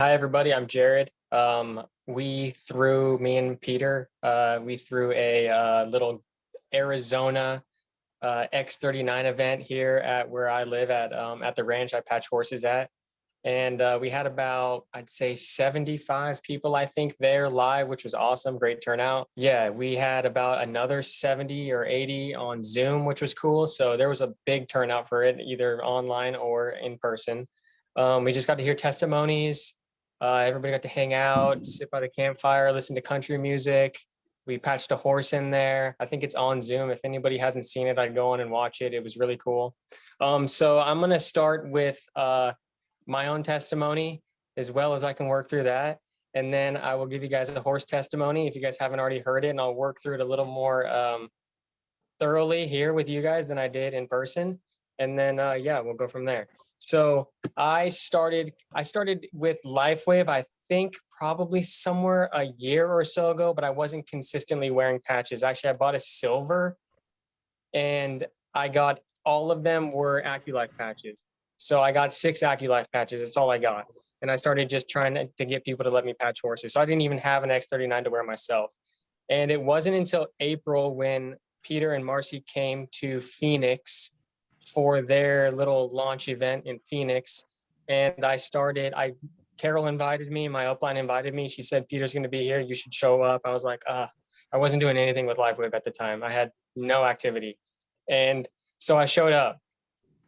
Hi, everybody. I'm Jared. Me and Peter, we threw a little Arizona X39 event here at where I live at the ranch I patch horses at. And we had about, I'd say 75 people, I think, there live, which was awesome. Great turnout. Yeah, we had about another 70 or 80 on Zoom, which was cool. So there was a big turnout for it, either online or in person. We just got to hear testimonies. Everybody got to hang out, sit by the campfire, listen to country music. We patched a horse in there. I think it's on Zoom. If anybody hasn't seen it, I'd go on and watch it. It was really cool. So I'm going to start with my own testimony as well as I can work through that. And then I will give you guys a horse testimony if you guys haven't already heard it, and I'll work through it a little more thoroughly here with you guys than I did in person. And then, yeah, we'll go from there. So I started with LifeWave, I think probably somewhere a year or so ago, but I wasn't consistently wearing patches. Actually, I bought a silver and I got all of them were AccuLife patches. So I got 6 AccuLife patches. That's all I got. And I started just trying to get people to let me patch horses. So I didn't even have an X39 to wear myself. And it wasn't until April when Peter and Marcy came to Phoenix for their little launch event in Phoenix. And Carol invited me, my upline invited me. She said, Peter's going to be here. You should show up. I was like, I wasn't doing anything with LiveWave at the time. I had no activity. And so I showed up.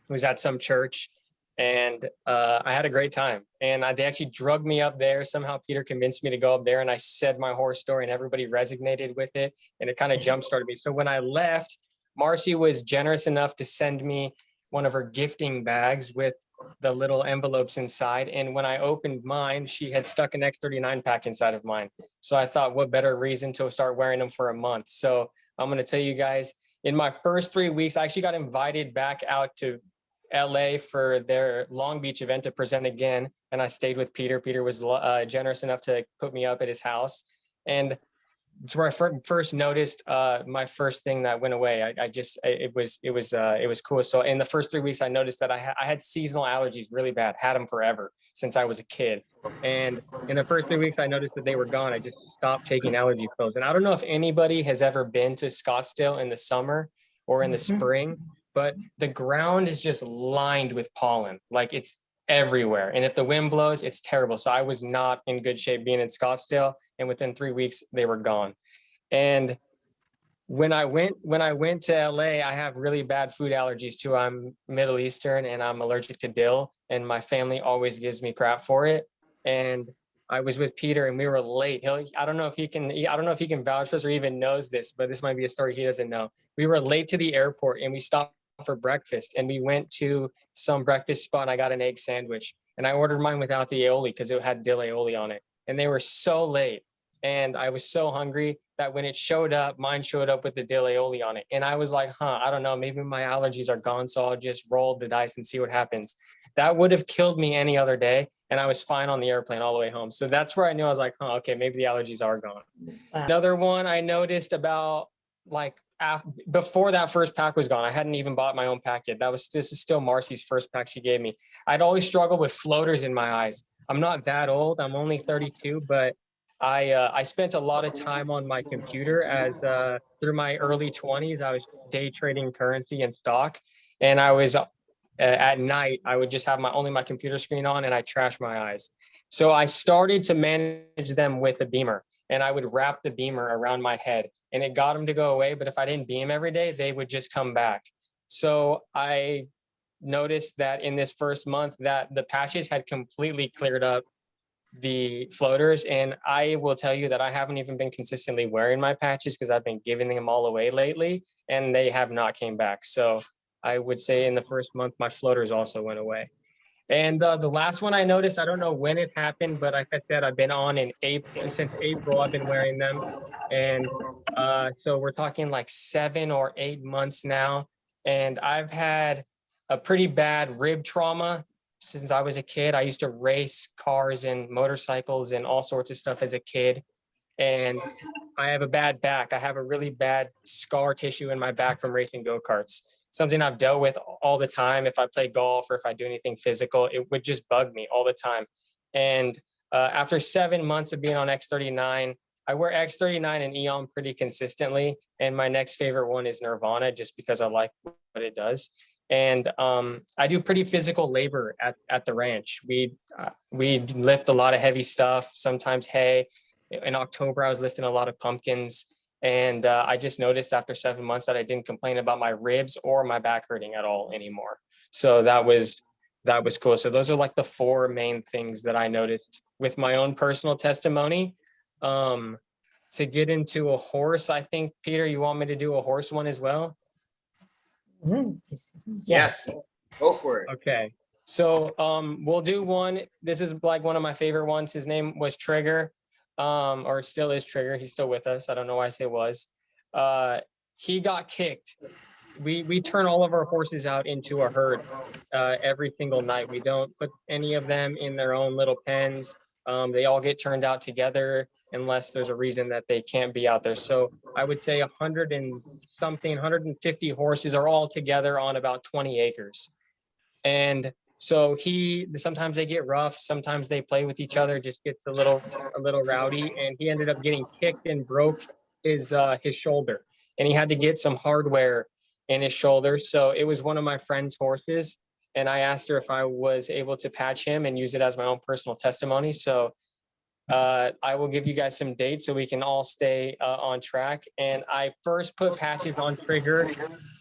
It was at some church and I had a great time. And they actually drugged me up there. Somehow Peter convinced me to go up there and I said my horse story and everybody resonated with it. And it kind of jump started me. So when I left, Marcy was generous enough to send me one of her gifting bags with the little envelopes inside. And when I opened mine, she had stuck an X39 pack inside of mine. So I thought, what better reason to start wearing them for a month? So I'm going to tell you guys, in my first 3 weeks, I actually got invited back out to LA for their Long Beach event to present again. And I stayed with Peter. Peter was generous enough to put me up at his house. And it's where I first noticed my first thing that went away. It was cool. So in the first 3 weeks, I noticed that I had seasonal allergies really bad, had them forever since I was a kid. And in the first 3 weeks, I noticed that they were gone. I just stopped taking allergy pills. And I don't know if anybody has ever been to Scottsdale in the summer or in the spring, but the ground is just lined with pollen. Like it's everywhere. And if the wind blows, it's terrible. So I was not in good shape being in Scottsdale. And within 3 weeks, they were gone. And when I went to LA, I have really bad food allergies too. I'm Middle Eastern and I'm allergic to dill. And my family always gives me crap for it. And I was with Peter and we were late. I don't know if he can vouch for this or even knows this, but this might be a story he doesn't know. We were late to the airport and we stopped for breakfast and we went to some breakfast spot. And I got an egg sandwich and I ordered mine without the aioli because it had dill aioli on it. And they were so late and I was so hungry that when it showed up, mine showed up with the dill aioli on it. And I was like, I don't know, maybe my allergies are gone. So I'll just roll the dice and see what happens. That would have killed me any other day. And I was fine on the airplane all the way home. So that's where I knew I was like, okay, maybe the allergies are gone. Wow. Another one I noticed about before that first pack was gone, I hadn't even bought my own pack yet. This is still Marcy's first pack she gave me. I'd always struggled with floaters in my eyes. I'm not that old. I'm only 32, but I spent a lot of time on my computer through my early 20s. I was day trading currency and stock, and I was at night I would just have my computer screen on, and I trash my eyes. So I started to manage them with a beamer, and I would wrap the beamer around my head, and it got them to go away. But if I didn't beam every day, they would just come back. So I noticed that in this first month that the patches had completely cleared up the floaters. And I will tell you that I haven't even been consistently wearing my patches because I've been giving them all away lately and they have not came back. So I would say in the first month, my floaters also went away. And the last one I noticed, I don't know when it happened, but like I said, I've been on in April. Since April, I've been wearing them. And so we're talking like 7 or 8 months now. And I've had a pretty bad rib trauma since I was a kid. I used to race cars and motorcycles and all sorts of stuff as a kid. And I have a bad back. I have a really bad scar tissue in my back from racing go-karts. Something I've dealt with all the time. If I play golf or if I do anything physical, it would just bug me all the time. And After 7 months of being on X39, I wear X39 and Eon pretty consistently, and my next favorite one is Nirvana, just because I like what it does. And I do pretty physical labor at the ranch. We lift a lot of heavy stuff, sometimes hay. In October, I was lifting a lot of pumpkins, and I just noticed after 7 months that I didn't complain about my ribs or my back hurting at all anymore. So that was cool. So those are like the four main things that I noticed with my own personal testimony. To get into a horse, I think, Peter, you want me to do a horse one as well? Yes, go for it. Okay. So we'll do one. This is like one of my favorite ones. His name was Trigger, or still is Trigger. He's still with us. I don't know why I say was. He got kicked. We turn all of our horses out into a herd every single night. We don't put any of them in their own little pens. They all get turned out together unless there's a reason that they can't be out there. So I would say 100 and something, 150 horses are all together on about 20 acres. And so sometimes they get rough, sometimes they play with each other, just gets a little rowdy. And he ended up getting kicked and broke his shoulder, and he had to get some hardware in his shoulder. So it was one of my friend's horses, and I asked her if I was able to patch him and use it as my own personal testimony. So I will give you guys some dates so we can all stay on track. And I first put patches on Trigger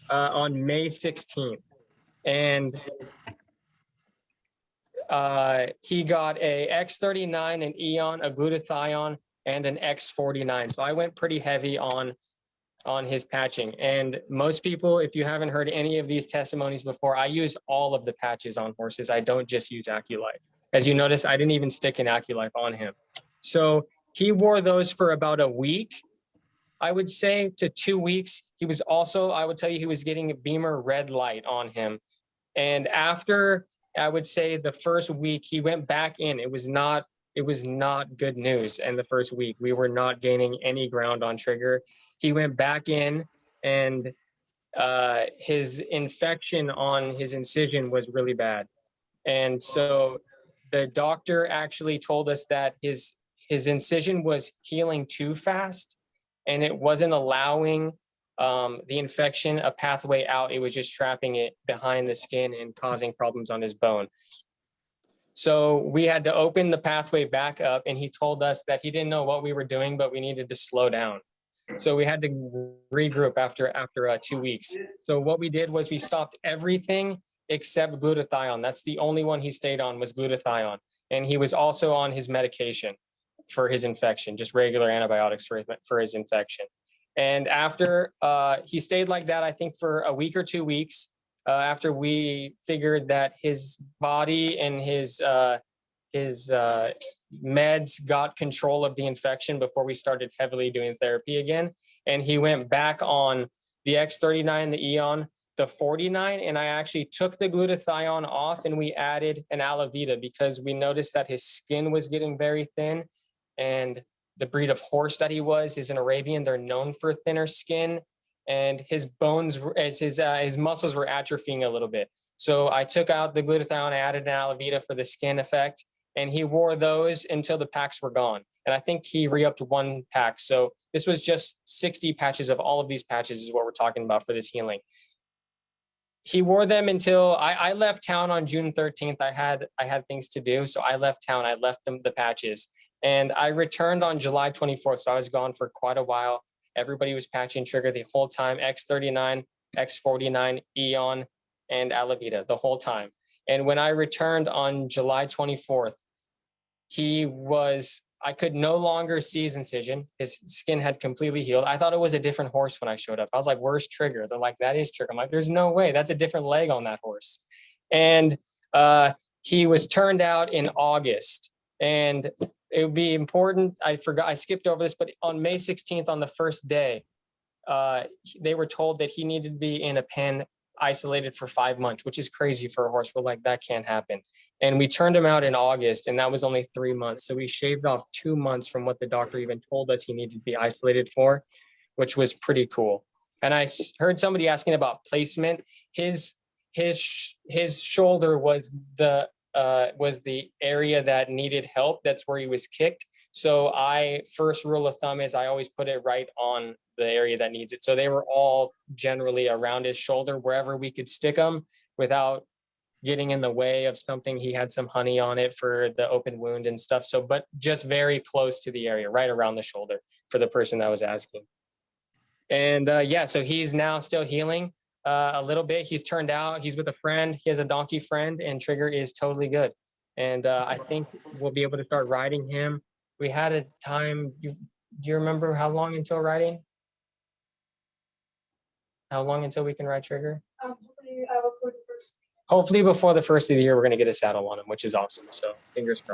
on May 16th. And he got a X39, an Eon, a glutathione, and an X49. So I went pretty heavy on his patching. And most people, if you haven't heard any of these testimonies before, I use all of the patches on horses. I don't just use Aculife. As you notice, I didn't even stick an Aculife on him. So he wore those for about a week, I would say, to 2 weeks. He was also, I would tell you, he was getting a Beamer red light on him. And after, I would say, the first week, he went back in. It was not good news. And the first week, we were not gaining any ground on Trigger. He went back in, and his infection on his incision was really bad. And so the doctor actually told us that his incision was healing too fast, and it wasn't allowing the infection a pathway out. It was just trapping it behind the skin and causing problems on his bone. So we had to open the pathway back up, and he told us that he didn't know what we were doing, but we needed to slow down. So we had to regroup after 2 weeks. So what we did was we stopped everything except glutathione. That's the only one he stayed on, was glutathione. And he was also on his medication for his infection, just regular antibiotics for his infection. And after he stayed like that, I think for a week or 2 weeks, after we figured that his body and his meds got control of the infection before we started heavily doing therapy again. And he went back on the X39, the Eon, the 49, and I actually took the glutathione off, and we added an Alavita because we noticed that his skin was getting very thin, and the breed of horse that he was is an Arabian. They're known for thinner skin, and his bones, as his muscles were atrophying a little bit. So I took out the glutathione, I added an Alavita for the skin effect, and he wore those until the packs were gone. And I think he re-upped 1 pack. So this was just 60 patches of all of these patches is what we're talking about for this healing. He wore them until I left town on June 13th. I had things to do, so I left town. I left them the patches, and I returned on July 24th. So I was gone for quite a while. Everybody was patching Trigger the whole time: X39, X49, Eon, and Alavita the whole time. And when I returned on July 24th, I could no longer see his incision. His skin had completely healed. I thought it was a different horse when I showed up. I was like, where's Trigger? They're like, that is Trigger. I'm like, there's no way. That's a different leg on that horse. And he was turned out in August. And it would be important. I skipped over this, but on May 16th, on the first day, they were told that he needed to be in a pen isolated for 5 months, which is crazy for a horse. We're like, that can't happen. And we turned him out in August, and that was only 3 months. So we shaved off 2 months from what the doctor even told us he needed to be isolated for, which was pretty cool. And I heard somebody asking about placement. His shoulder was the was the area that needed help. That's where he was kicked. So first rule of thumb is I always put it right on the area that needs it. So they were all generally around his shoulder, wherever we could stick them without getting in the way of something. He had some honey on it for the open wound and stuff. So, but just very close to the area, right around the shoulder for the person that was asking. And yeah, so he's now still healing a little bit. He's turned out, he's with a friend. He has a donkey friend, and Trigger is totally good. And I think we'll be able to start riding him. We had a time, do you remember how long until riding? How long until we can ride Trigger? Hopefully before the first of the year, we're going to get a saddle on him, which is awesome. So fingers crossed.